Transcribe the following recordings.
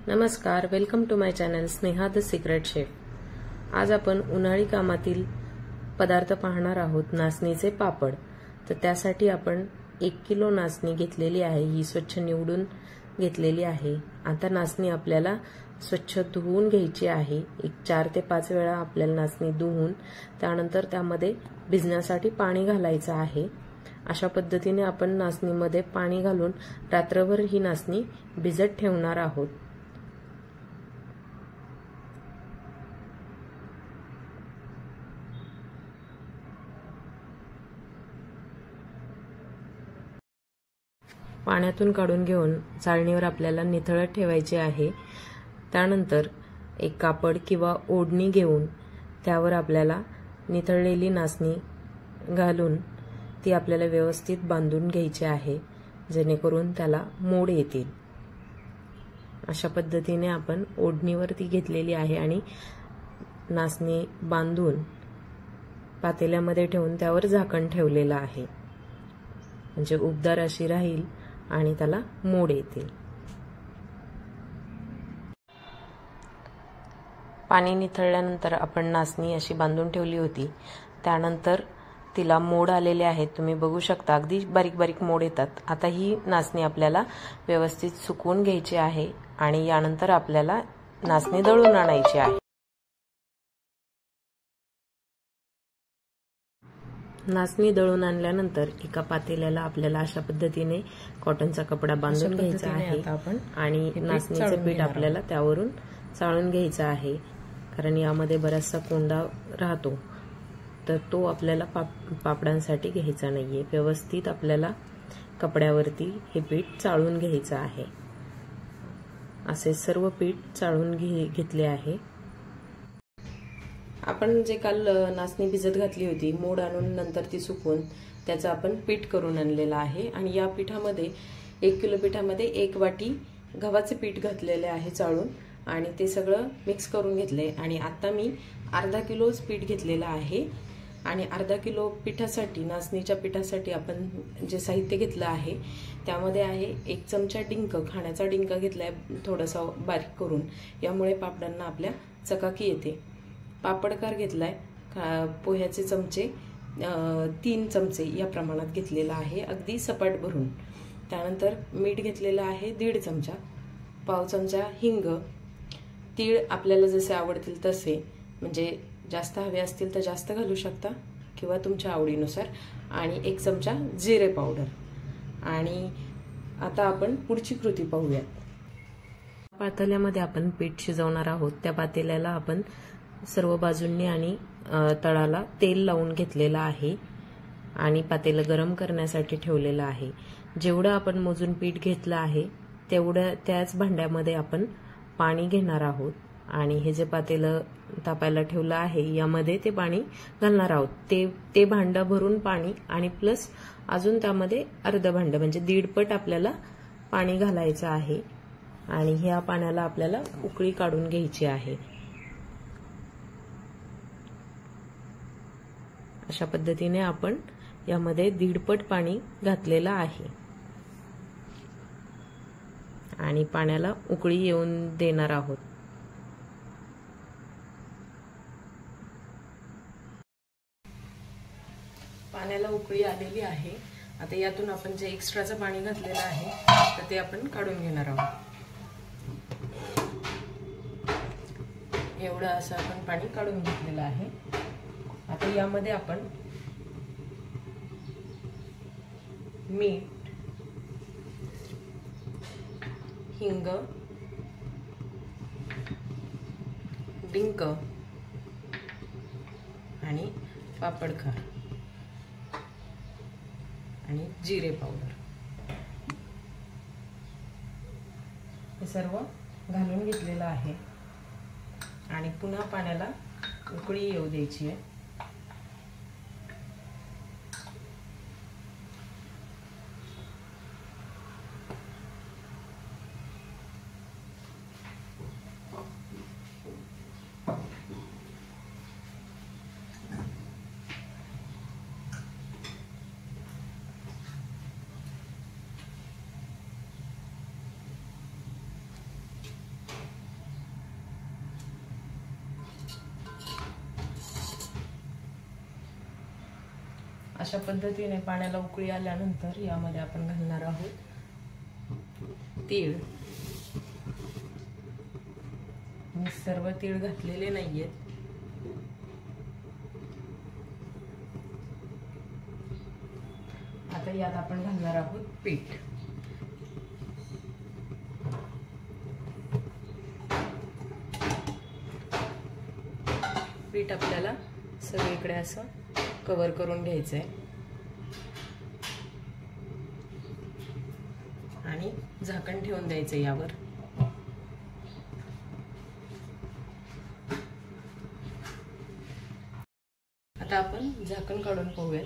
नमस्कार, welcome to my channel Sneha the secret chef. आज आपण उन्हाळी कामातील पदार्थ पाहणार आहोत, नाचणीचे पापड। तर त्यासाठी आपण 1 किलो नाचणी घेतलेली आहे, ही स्वच्छ निवडून घेतलेली आहे। आता नाचणी आपल्याला स्वच्छ धुवून घ्यायची आहे। 4 ते 5 वेळा आपल्याला नाचणी धुवून त्यानंतर त्यामध्ये भिजण्यासाठी पाणी घालायचं आहे। अशा पद्धतीने आपण नाचणीमध्ये पाणी घालून रात्रभर ही नाचणी भिजत ठेवणार आहोत। पाण्यातून काढून घेऊन चाळणीवर आपल्याला निथळत ठेवायचे आहे। त्यानंतर एक कापड किंवा ओढणी घेऊन त्यावर आपल्याला निथळलेली नाचणी घालून ती आपल्याला व्यवस्थित बांधून घ्यायची आहे, जेणेकरून त्याला मोड येतील। अशा पद्धतीने आपण ओढणीवर ती घेतलेली आहे आणि नाचणी बांधून पातेल्यामध्ये ठेवून त्यावर झाकण ठेवलेलं आहे, म्हणजे उबदार अशी राहील आणि त्याला मोड येतील। पाणी निथळल्यानंतर आपण नाचणी अशी बांधून ठेवली होती, त्यानंतर तिला मोड आलेले आहेत, तुम्ही बघू शकता, अगदी बारीक बारीक मोड येतात। आता ही नाचणी आपल्याला व्यवस्थित सुकवून घ्यायची आहे आणि यानंतर आपल्याला नाचणी दळून आणायची आहे। नाचणी दळून आणल्यानंतर एका पातेल्याला आपल्याला अशा पद्धतीने कॉटनचा कपडा बांधून घ्यायचा आहे आणि नाचणीचे पीठ आपल्याला त्यावरून चाळून घ्यायचं आहे, कारण यामध्ये बराचसा कोंडा राहतो, तर तो आपल्याला पापडांसाठी घ्यायचा नाहीये। व्यवस्थित आपल्याला कपड्यावरती हे पीठ चाळून घ्यायचं आहे। असे सर्व पीठ चाळून घेतले आहे। आपण जे काल नाचणी भिजत घातली होती, मोड आणून नंतर ती सुकवून त्याचं आपण पीठ करून आणलेलं आहे आणि या पिठामध्ये 1 किलो पिठामध्ये 1 वाटी गव्हाचे पीठ घातलेले आहे चाळून, आणि ते सगळं मिक्स करून घेतले। आणि आता मी अर्धा किलो पीठ घेतलेलं आहे आणि अर्धा किलो पिठासाठी, नाचणीच्या पिठासाठी आपण जे साहित्य घेतलं आहे त्यामध्ये आहे 1 चमचा डिंक, खाण्याचा डिंक घेतलाय थोडासा बारीक करून, यामुळे पापडांना आपल्या चकाकी येते। पापडकार घेतलाय, पोह्याचे चमचे 3 चमचे या प्रमाणात घेतलेला आहे, अगदी सपाट भरून। त्यानंतर मीठ घेतलेलं आहे 1.5 चमचा, पाव चमचा हिंग, तीळ आपल्याला जसे आवडतील तसे, म्हणजे जास्त हवे असतील तर जास्त घालू शकता किंवा तुमच्या आवडीनुसार, आणि 1 चमचा जिरे पावडर। आणि आता आपण पुढची कृती पाहूयात। पातेल्यामध्ये आपण पीठ शिजवणार आहोत, त्या पातेल्याला आपण सर्व बाजूंनी आणि तळाला तेल लावून घेतलेलं आहे आणि पातेलं गरम करण्यासाठी ठेवलेलं आहे। जेवढं आपण मोजून पीठ घेतलं आहे तेवढं त्याच भांड्यामध्ये आपण पाणी घेणार आहोत आणि हे जे पातेलं तापायला ठेवलं आहे यामध्ये ते पाणी घालणार आहोत। ते भांडं भरून पाणी आणि प्लस अजून त्यामध्ये अर्ध भांडं, म्हणजे 1.5 पट आपल्याला पाणी घालायचं आहे आणि ह्या पाण्याला आपल्याला उकळी काढून घ्यायची आहे। अशा पद्धतीने आपण यामध्ये 1.5 पट पाणी घातलेलं आहे आणि पाण्याला उकळी येऊन देणार आहोत। पाण्याला उकळी आलेली आहे। आता यातून आपण जे एक्स्ट्राचं पाणी घातलेलं आहे तर ते आपण काढून घेणार आहोत। एवढं असं आपण पाणी काढून घेतलेलं आहे। आता यामध्ये आपण मीठ, हिंग, डिंक आणि पापडखार आणि जिरे पावडर हे सर्व घालून घेतलेलं आहे आणि पुन्हा पाण्याला उकळी येऊ द्यायची आहे। अशा पद्धतीने पाण्याला उकळी आल्यानंतर यामध्ये आपण घालणार आहोत तीळ। मी सर्व तीळ घातलेले नाहीयेत। आता यात आपण घालणार आहोत पीठ। पीठ आपल्याला सगळीकडे असं कव्हर करून घ्यायचंय आणि झाकण ठेवून द्यायचं यावर। आता आपण झाकण काढून पाहूयात।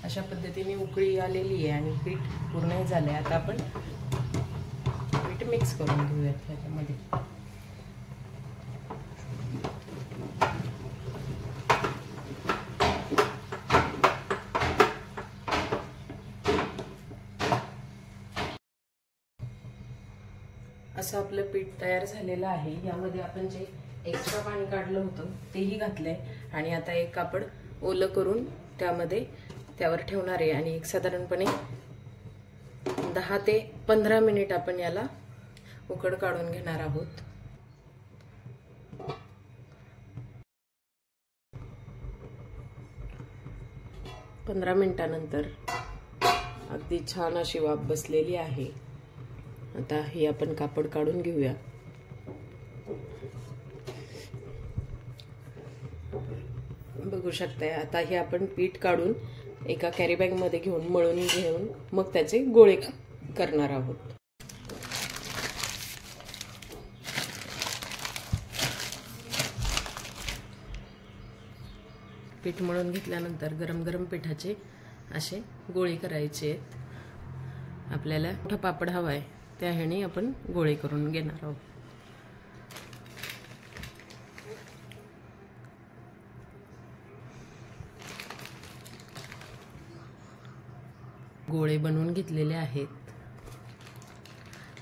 अशा पद्धतीने उकळी आलेली आहे आणि पीठ पूर्ण झालंय। आता आपण पीठ मिक्स करून घेऊयात याच्यामध्ये। असं आपलं पीठ तयार झालेलं आहे। यामध्ये आपण जे एक्स्ट्रा पाणी काढलं होतं तेही घातलंय आणि आता एक कापड ओलं करून त्यावर ठेवणार आहे आणि एक साधारणपणे 10 ते 15 मिनिट आपण याला उकड काढून घेणार आहोत। पंधरा मिनिटांनंतर अगदी छान अशी वाफ बसलेली आहे। आता हे आपण कापड काढून घेऊया। बघू शकताय आता हे आपण पीठ काढून एका कॅरी बॅग मध्ये मळून घेऊन मग त्याचे गोळे करणार आहोत। पीठ मळून घेतल्यानंतर गरम गरम पिठाचे असे गोळे करायचे आहेत। आपल्याला मोठा पापड हवाय त्या ह्याने आपण गोळे करून घेणार आहोत। गोळे बनवून घेतलेले आहेत।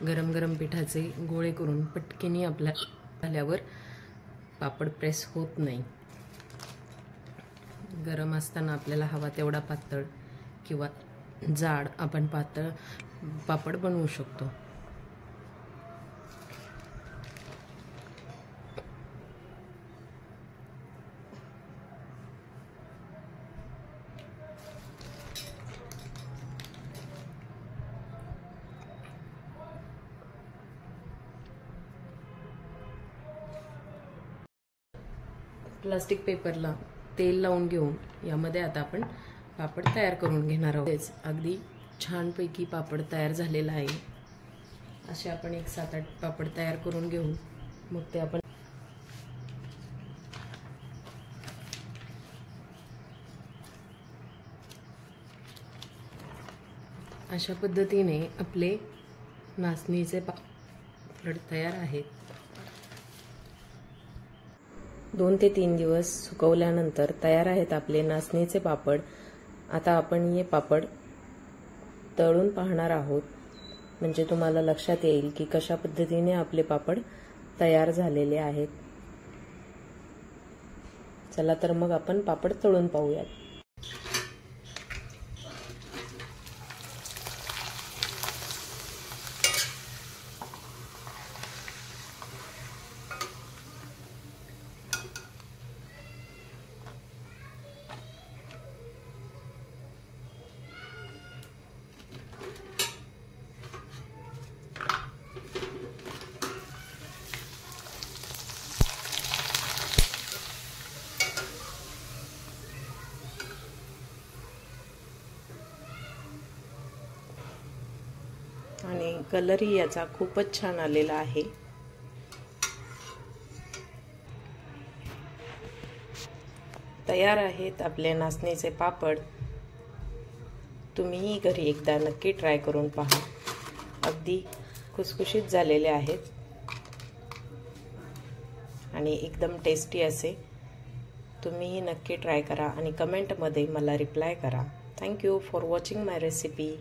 गरम गरम पिठाचे गोळे करून पटकन आपल्या झाल्यावर पापड प्रेस होत नाही। गरम असताना आपल्याला हवा तेवढा पातळ किंवा जाड आपण पातळ पापड बनवू शकतो। प्लास्टिक पेपरला तेल लावून घेऊन यामध्ये आता आपण पापड तयार करून घेणार आहोत। अगदी छानपैकी पापड तयार झालेला आहे। असे आपण एक 7-8 पापड तयार करून घेऊन मग ते आपण अशा पद्धतीने आपले नाचणीचे पापड तयार आहेत। 2 ते 3 दिवस सुकवल्यानंतर तयार आहेत आपले नाचणीचे पापड। आता आपण हे पापड तळून पाहणार आहोत म्हणजे तुम्हाला लक्षात येईल की कशा पद्धतीने आपले पापड तयार झालेले आहेत। चला तर मग आपण पापड तळून पाहूयात। आणि कलरही याचा खूपच छान आलेला आहे। तयार आहेत आपले नाचणीचे पापड। तुम्हीही घरी एकदा नक्की ट्राय करून पहा। अगदी खुसखुशीत झालेले आहेत आणि एकदम टेस्टी असे। तुम्हीही नक्की ट्राय करा आणि कमेंटमध्ये मला रिप्लाय करा। Thank you for watching my recipe.